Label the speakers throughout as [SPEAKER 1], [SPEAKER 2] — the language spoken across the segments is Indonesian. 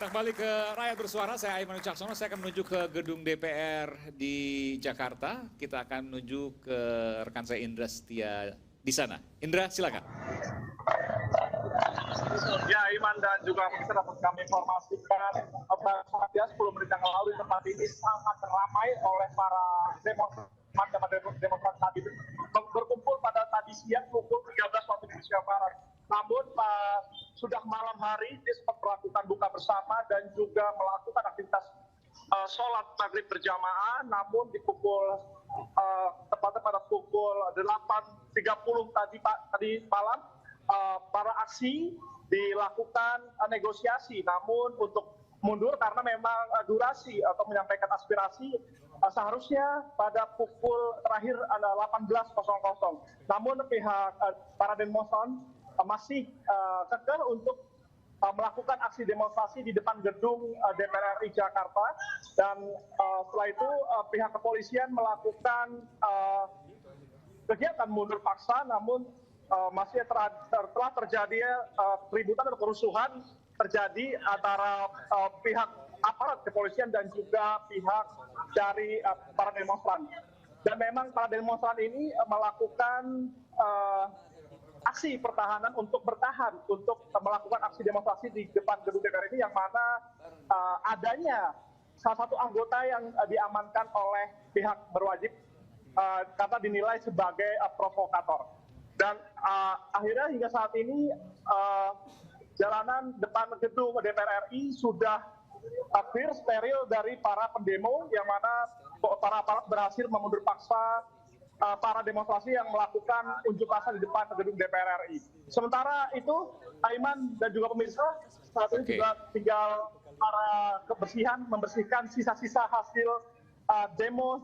[SPEAKER 1] Kita kembali ke Rakyat Bersuara, saya Aiman Wicaksono, saya akan menuju ke gedung DPR di Jakarta. Kita akan menuju ke rekan saya Indra Setia di sana. Indra, silakan.
[SPEAKER 2] Ya, Iman dan juga pemirsa dapat kami informasikan bahwa 10 menit yang lalu di tempat ini sangat ramai oleh para demonstran saat itu berkumpul pada tadi siang pukul 13 waktu Indonesia Barat. Namun sudah malam hari dia sempat melakukan buka bersama dan juga melakukan aktivitas sholat maghrib berjamaah. Namun di pukul tepatnya pada pukul 8.30 tadi malam para aksi dilakukan negosiasi, namun untuk mundur karena memang durasi atau menyampaikan aspirasi seharusnya pada pukul terakhir ada 18.00. Namun pihak para demonstran masih kekeh untuk melakukan aksi demonstrasi di depan gedung DPR RI Jakarta, dan setelah itu pihak kepolisian melakukan kegiatan mundur paksa, namun masih telah terjadi keributan atau kerusuhan terjadi antara pihak aparat kepolisian dan juga pihak dari para demonstran. Dan memang para demonstran ini melakukan aksi pertahanan untuk bertahan, untuk melakukan aksi demonstrasi di depan gedung DPR ini, yang mana adanya salah satu anggota yang diamankan oleh pihak berwajib karena dinilai sebagai provokator. Dan akhirnya hingga saat ini jalanan depan gedung DPR RI sudah clear, steril dari para pendemo, yang mana para aparat berhasil memundur paksa para demonstrasi yang melakukan unjuk rasa di depan gedung DPR RI. Sementara itu, Aiman dan juga pemirsa, saat ini juga tinggal para kebersihan membersihkan sisa-sisa hasil demo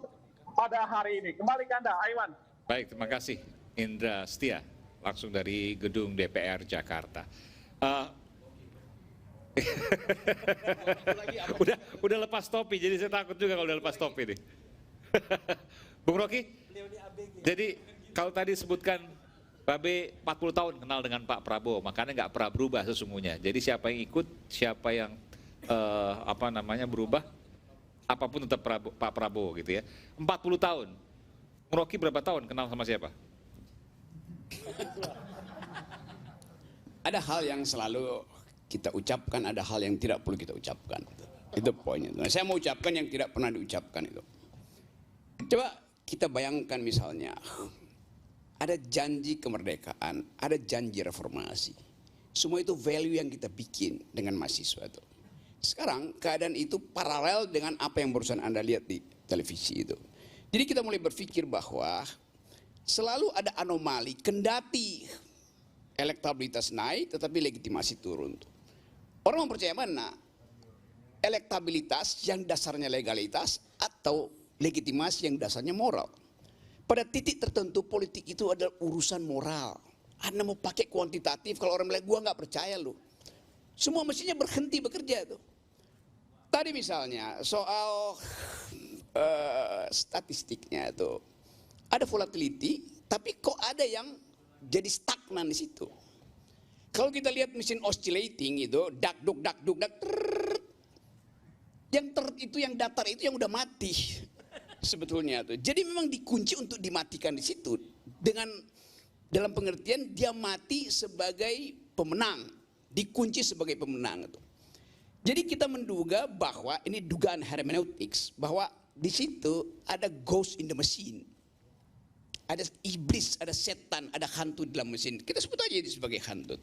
[SPEAKER 2] pada hari ini. Kembali ke Anda, Aiman.
[SPEAKER 1] Baik, terima kasih Indra Setia, langsung dari gedung DPR Jakarta. Udah lepas topi, jadi saya takut juga kalau udah lepas topi nih. Bung Rocky, jadi kalau tadi sebutkan Babe 40 tahun kenal dengan Pak Prabowo, makanya nggak pernah berubah sesungguhnya. Jadi siapa yang ikut, siapa yang berubah, apapun tetap Pak Prabowo gitu ya. 40 tahun. Bung Rocky berapa tahun kenal sama siapa?
[SPEAKER 3] Ada hal yang selalu kita ucapkan, ada hal yang tidak perlu kita ucapkan. Itu poinnya. Nah, saya mau ucapkan yang tidak pernah diucapkan itu. Coba kita bayangkan misalnya, ada janji kemerdekaan, ada janji reformasi. Semua itu value yang kita bikin dengan mahasiswa itu. Sekarang keadaan itu paralel dengan apa yang barusan Anda lihat di televisi itu. Jadi kita mulai berpikir bahwa selalu ada anomali, kendati elektabilitas naik tetapi legitimasi turun. Orang mempercaya mana? Elektabilitas yang dasarnya legalitas atau legitimasi yang dasarnya moral. Pada titik tertentu politik itu adalah urusan moral. Anda mau pakai kuantitatif, kalau orang bilang gua nggak percaya lu. Semua mestinya berhenti bekerja itu. Tadi misalnya soal statistiknya itu ada volatility, tapi kok ada yang jadi stagnan di situ. Kalau kita lihat mesin oscillating itu, dak duk, itu yang datar itu yang udah mati sebetulnya tuh. Jadi memang dikunci untuk dimatikan di situ, dengan dalam pengertian dia mati sebagai pemenang, dikunci sebagai pemenang itu. Jadi kita menduga bahwa ini dugaan hermeneutics, bahwa di situ ada ghost in the machine. Ada iblis, ada setan, ada hantu di dalam mesin. Kita sebut aja ini sebagai hantu.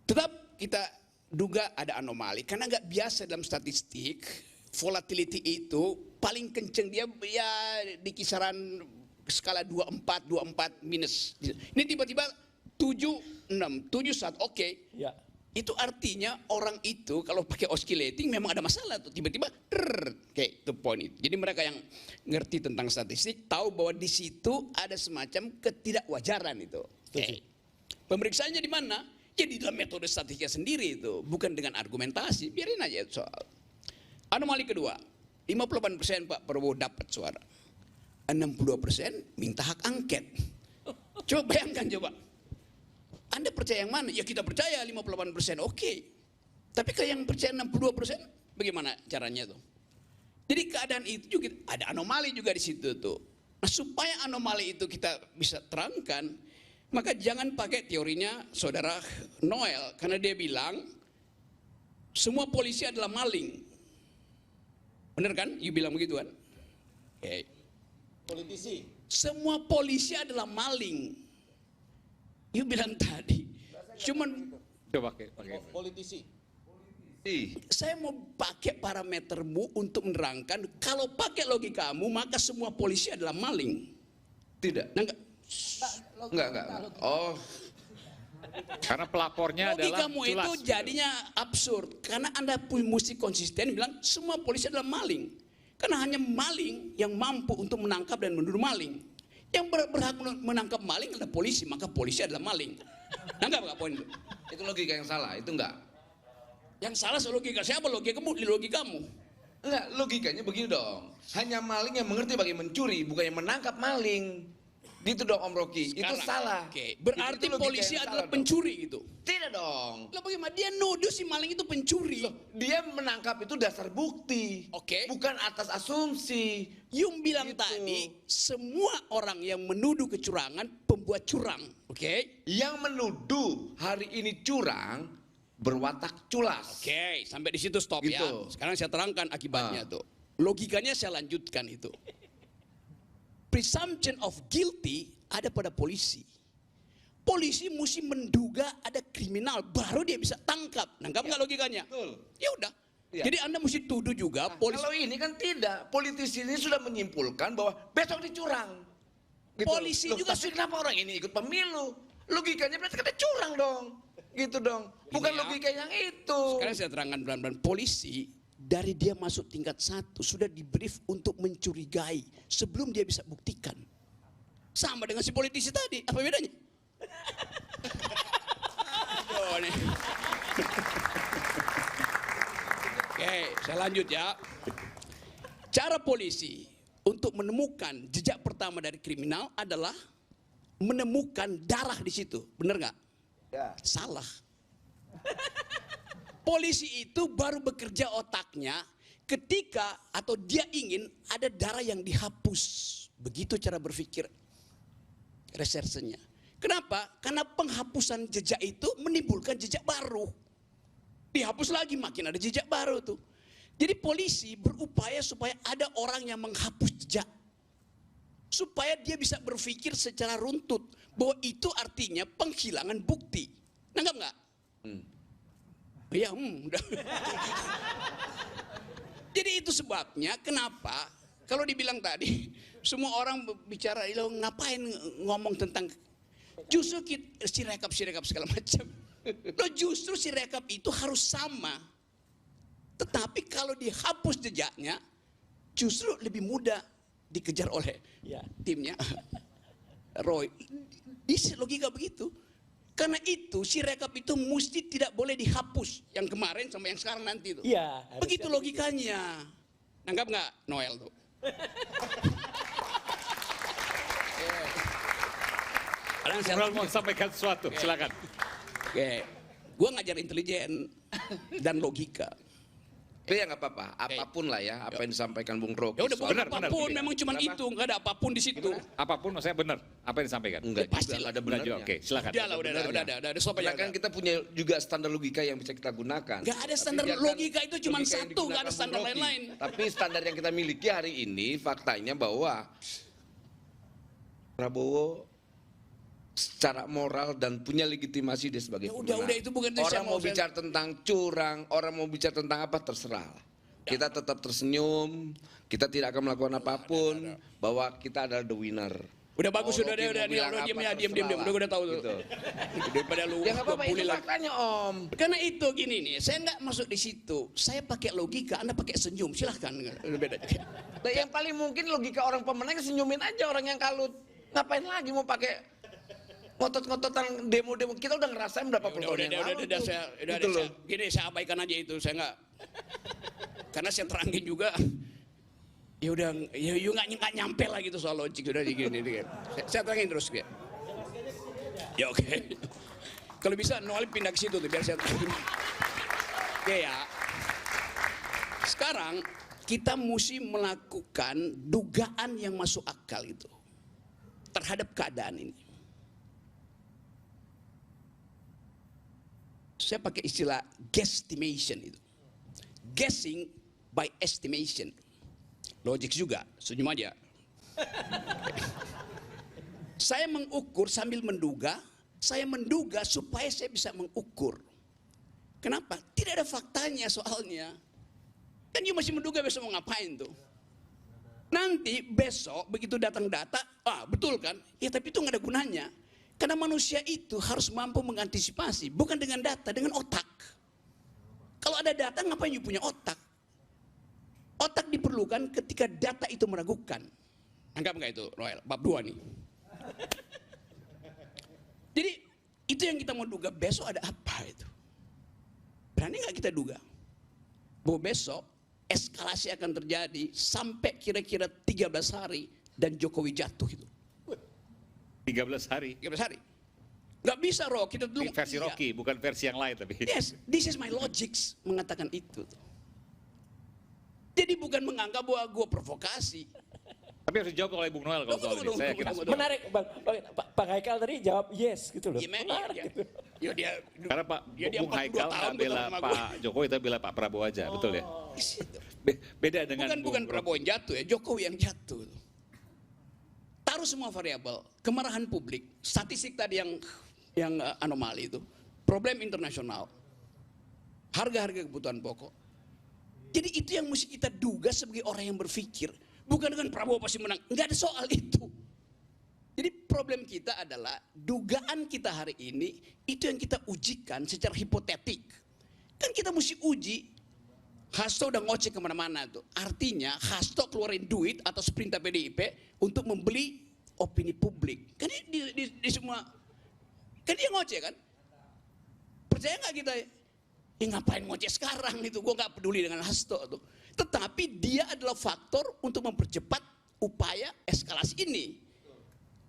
[SPEAKER 3] Tetap kita duga ada anomali, karena nggak biasa dalam statistik volatility itu paling kenceng dia ya di kisaran skala 24 minus. Ini tiba-tiba 76, 71, oke. Ya. Itu artinya orang itu kalau pakai oscillating memang ada masalah tuh, tiba-tiba oke, itu poin itu. Jadi mereka yang ngerti tentang statistik tahu bahwa di situ ada semacam ketidakwajaran itu. Okay. Pemeriksaannya di mana? Ya di dalam metode statistiknya sendiri itu, bukan dengan argumentasi. Biarin aja itu soal. Anomali kedua, 58% Pak Prabowo dapat suara, 62% minta hak angket. Coba bayangkan coba. Anda percaya yang mana? Ya kita percaya 58%, oke. Tapi kalau yang percaya 62%, bagaimana caranya tuh? Jadi keadaan itu juga ada anomali juga di situ tuh. Nah, supaya anomali itu kita bisa terangkan, maka jangan pakai teorinya saudara Noel, karena dia bilang semua polisi adalah maling. Bener kan? You bilang begitu kan? Oke.
[SPEAKER 4] Politisi.
[SPEAKER 3] Semua polisi adalah maling. You bilang tadi. Cuman
[SPEAKER 1] Coba pakai.
[SPEAKER 4] Politisi.
[SPEAKER 3] saya mau pakai parametermu untuk menerangkan, kalau pakai logikamu maka semua polisi adalah maling.
[SPEAKER 5] Tidak.
[SPEAKER 3] Nah, enggak.
[SPEAKER 5] Enggak. Oh,
[SPEAKER 1] Karena pelapornya adalah
[SPEAKER 3] Logikamu
[SPEAKER 1] culas.
[SPEAKER 3] itu jadinya absurd karena Anda mesti konsisten bilang semua polisi adalah maling. Karena hanya maling yang mampu untuk menangkap dan menuduh maling. Yang berhak menangkap maling adalah polisi, maka polisi adalah maling. Nangkap nggak poin itu?
[SPEAKER 5] itu logika yang salah, itu enggak.
[SPEAKER 3] Yang salah soal logika siapa? Logikamu.
[SPEAKER 5] Enggak, logikanya begini dong. Hanya maling yang mengerti bagaimana mencuri, bukan yang menangkap maling. Gitu dong Om Rocky, itu
[SPEAKER 3] Sekarang,
[SPEAKER 5] salah.
[SPEAKER 3] Oke, berarti
[SPEAKER 5] Itu logika
[SPEAKER 3] polisi
[SPEAKER 5] yang
[SPEAKER 3] adalah
[SPEAKER 5] salah dong.
[SPEAKER 3] pencuri gitu.
[SPEAKER 5] Tidak dong.
[SPEAKER 3] Lah bagaimana? Dia nuduh si maling itu pencuri.
[SPEAKER 5] Dia menangkap itu dasar bukti.
[SPEAKER 3] Oke.
[SPEAKER 5] Bukan atas asumsi.
[SPEAKER 3] Yung bilang
[SPEAKER 5] Gitu.
[SPEAKER 3] tadi, semua orang yang menuduh kecurangan pembuat curang. Oke?
[SPEAKER 5] Yang menuduh hari ini curang berwatak culas.
[SPEAKER 3] Oke, sampai di situ stop ya.
[SPEAKER 5] Gitu.
[SPEAKER 3] Sekarang saya terangkan akibatnya tuh. Logikanya saya lanjutkan itu. Presumption of guilty ada pada polisi. Polisi mesti menduga ada kriminal, baru dia bisa tangkap. Nangkap nggak logikanya?
[SPEAKER 5] Betul.
[SPEAKER 3] Ya udah.
[SPEAKER 5] Ya.
[SPEAKER 3] Jadi Anda mesti tuduh juga polisi.
[SPEAKER 5] Kalau ini kan tidak, politisi ini sudah menyimpulkan bahwa besok dicurang.
[SPEAKER 3] Polisi
[SPEAKER 5] Loh,
[SPEAKER 3] juga
[SPEAKER 5] tapi kenapa orang ini ikut pemilu? Logikanya berarti kata curang dong. Gitu dong. Bukan
[SPEAKER 3] Ini ya.
[SPEAKER 5] logika yang itu.
[SPEAKER 3] Sekarang saya terangkan pelan-pelan. Polisi dari dia masuk tingkat 1 sudah dibrief untuk mencurigai sebelum dia bisa buktikan. Sama dengan si politisi tadi. Apa bedanya? Aduh, nih. Oke, saya lanjut ya. Cara polisi untuk menemukan jejak pertama dari kriminal adalah menemukan darah di situ. Benar nggak?
[SPEAKER 5] Ya.
[SPEAKER 3] Salah. Polisi itu baru bekerja otaknya ketika atau dia ingin ada darah yang dihapus. Begitu cara berpikir resersenya. Kenapa? Karena penghapusan jejak itu menimbulkan jejak baru. Dihapus lagi makin ada jejak baru tuh. Jadi polisi berupaya supaya ada orang yang menghapus jejak. Supaya dia bisa berpikir secara runtut. Bahwa itu artinya penghilangan bukti. Nanggap nggak? Ya, udah. Jadi itu sebabnya kenapa kalau dibilang tadi semua orang bicara lo ngapain ngomong tentang justru sirekap segala macam. Lo justru sirekap itu harus sama. Tetapi kalau dihapus jejaknya justru lebih mudah dikejar oleh timnya Roy. Ini logika begitu. Karena itu si rekap itu mesti tidak boleh dihapus yang kemarin sama yang sekarang nanti itu.
[SPEAKER 4] Iya.
[SPEAKER 3] Begitu logikanya. Nanggap nggak Noel tuh? Sekarang saya
[SPEAKER 1] Noel mau sampaikan sesuatu, silakan.
[SPEAKER 3] Oke, gue ngajar intelijen dan logika.
[SPEAKER 5] Tapi ya nggak apa-apa, apapun lah ya, apa yang disampaikan Bung Rocky.
[SPEAKER 3] Ya udah
[SPEAKER 5] soal-
[SPEAKER 3] bukan
[SPEAKER 1] Benar,
[SPEAKER 3] apapun,
[SPEAKER 1] benar.
[SPEAKER 3] memang cuma
[SPEAKER 5] Kenapa?
[SPEAKER 3] itu, nggak ada apapun di situ.
[SPEAKER 1] Apapun saya benar apa yang disampaikan.
[SPEAKER 5] Enggak
[SPEAKER 3] Ya, pasti
[SPEAKER 5] juga,
[SPEAKER 3] lah.
[SPEAKER 5] nggak ada
[SPEAKER 1] Benar
[SPEAKER 5] benarnya.
[SPEAKER 1] juga. Oke, silakan.
[SPEAKER 3] Udah lah, udah, stop aja.
[SPEAKER 5] Karena kan kita punya juga standar logika yang bisa kita gunakan.
[SPEAKER 3] Nggak ada
[SPEAKER 5] Tapi
[SPEAKER 3] standar
[SPEAKER 5] biarkan
[SPEAKER 3] logika itu cuma
[SPEAKER 5] logika yang
[SPEAKER 3] satu, nggak ada
[SPEAKER 5] digunakan
[SPEAKER 3] standar
[SPEAKER 5] Bung Rocky.
[SPEAKER 3] lain-lain.
[SPEAKER 5] Tapi standar yang kita miliki hari ini faktanya bahwa Prabowo secara moral dan punya legitimasi dia sebagai
[SPEAKER 3] Ya udah,
[SPEAKER 5] pemenang.
[SPEAKER 3] itu bukan itu saya
[SPEAKER 5] Orang mau
[SPEAKER 3] mau-
[SPEAKER 5] bicara tentang curang, orang mau bicara tentang apa terserah. Kita tetap tersenyum, kita tidak akan melakukan apapun, bahwa kita adalah the winner.
[SPEAKER 3] Udah bagus,
[SPEAKER 5] Mau
[SPEAKER 3] udah
[SPEAKER 5] Rocky mau bilang
[SPEAKER 3] diam
[SPEAKER 5] apa,
[SPEAKER 3] diam,
[SPEAKER 5] terserah
[SPEAKER 3] udah gue udah tahu tuh.
[SPEAKER 5] Gitu.
[SPEAKER 3] Daripada lu
[SPEAKER 5] Ya nggak apa-apa,
[SPEAKER 3] bully
[SPEAKER 5] itu
[SPEAKER 3] lagi.
[SPEAKER 5] faktanya Om.
[SPEAKER 3] Karena itu gini nih, saya nggak masuk di situ. Saya pakai logika, Anda pakai senyum, silahkan. Beda.
[SPEAKER 5] Nah, yang paling mungkin logika orang pemenang senyumin aja orang yang kalut. Ngapain lagi mau pakai ngotot-ngototan demo-demo? Kita udah ngerasain berapa puluh tahun yang lalu.
[SPEAKER 3] Udah,
[SPEAKER 5] tuh.
[SPEAKER 3] saya,
[SPEAKER 5] Gitu loh.
[SPEAKER 3] gini, saya abaikan aja itu, saya nggak. Karena saya terangin juga. Ya udah, ya nggak nyampe lah gitu soal logik udah gini. Saya terangin terus ya. Ya oke. Kalau bisa Noel pindah ke situ tuh biar saya terangin. Oke ya. Sekarang kita mesti melakukan dugaan yang masuk akal itu terhadap keadaan ini. Saya pakai istilah guesstimation itu. Guessing by estimation. Logik juga, senyum aja. Saya mengukur sambil menduga, saya menduga supaya saya bisa mengukur. Kenapa? Tidak ada faktanya soalnya. Kan you masih menduga besok mau ngapain tuh. Nanti besok begitu datang data, betul kan? Ya tapi itu nggak ada gunanya. Karena manusia itu harus mampu mengantisipasi, bukan dengan data, dengan otak. Kalau ada data ngapain you punya otak? Otak diperlukan ketika data itu meragukan. Anggap nggak itu, Royal? Bab 2 nih. Jadi itu yang kita mau duga besok ada apa itu. Berani nggak kita duga bahwa besok eskalasi akan terjadi sampai kira-kira 13 hari dan Jokowi jatuh itu.
[SPEAKER 1] 13 hari.
[SPEAKER 3] 13 hari. Nggak bisa kita dulu.
[SPEAKER 1] Versi Rocky, bukan versi yang lain tapi.
[SPEAKER 3] Yes, this is my logics mengatakan itu. Jadi bukan menganggap bahwa gue provokasi.
[SPEAKER 1] Tapi harus dijawab oleh Bung Noel kalau soal ini. Saya kira.
[SPEAKER 4] Menarik, Pak Haikal tadi jawab yes gitu loh.
[SPEAKER 3] Ya,
[SPEAKER 4] Menarik gitu.
[SPEAKER 1] Karena dia Bung
[SPEAKER 3] 42
[SPEAKER 1] Haikal
[SPEAKER 3] tahun
[SPEAKER 1] nggak bela
[SPEAKER 3] sama
[SPEAKER 1] Pak Jokowi, tapi bela Pak Prabowo aja, betul ya? Beda dengan
[SPEAKER 3] Bukan Prabowo yang jatuh ya, Jokowi yang jatuh. Taruh semua variabel, kemarahan publik, statistik tadi yang anomali itu, problem internasional, harga-harga kebutuhan pokok. Jadi itu yang mesti kita duga sebagai orang yang berpikir. Bukan dengan Prabowo pasti menang, nggak ada soal itu. Jadi problem kita adalah dugaan kita hari ini itu yang kita ujikan secara hipotetik. Kan kita mesti uji. Hasto udah ngoceh kemana-mana tuh. Artinya Hasto keluarin duit atas perintah PDIP untuk membeli opini publik. Kan di semua, kan dia ngoceh kan? Percaya nggak kita? Ya ngapain ngoceh sekarang itu? Gue nggak peduli dengan Hasto tuh. Tetapi dia adalah faktor untuk mempercepat upaya eskalasi ini.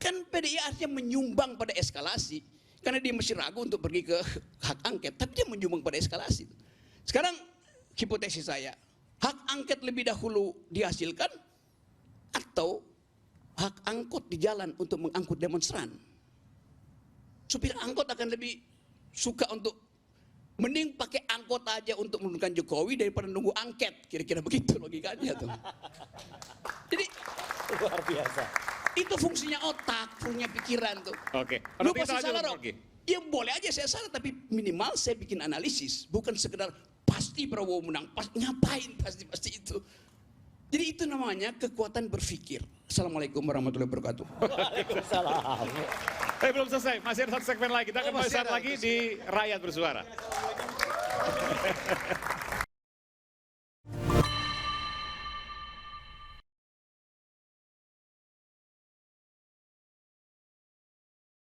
[SPEAKER 3] Kan PDI artinya menyumbang pada eskalasi. Karena dia masih ragu untuk pergi ke hak angket. Tapi dia menyumbang pada eskalasi. Sekarang hipotesis saya. Hak angket lebih dahulu dihasilkan. Atau hak angkut di jalan untuk mengangkut demonstran. Supir angkot akan lebih suka untuk mending pakai angkot aja untuk menurunkan Jokowi daripada nunggu angket. Kira-kira begitu logikanya tuh. Jadi
[SPEAKER 4] Luar biasa.
[SPEAKER 3] itu fungsinya otak, fungsinya pikiran tuh.
[SPEAKER 1] Oke.
[SPEAKER 3] Lu
[SPEAKER 1] Rocky,
[SPEAKER 3] pasti
[SPEAKER 1] itu aja,
[SPEAKER 3] salah,
[SPEAKER 1] Bung
[SPEAKER 3] Rob.
[SPEAKER 1] Rocky.
[SPEAKER 3] Ya boleh aja saya salah, tapi minimal saya bikin analisis. Bukan sekedar pasti Prabowo menang. Ngapain pasti itu. Jadi itu namanya kekuatan berpikir. Assalamualaikum warahmatullahi wabarakatuh.
[SPEAKER 4] Waalaikumsalam.
[SPEAKER 1] Belum selesai, masih ada satu segmen lagi. Kita akan bahas lagi di Rakyat Bersuara.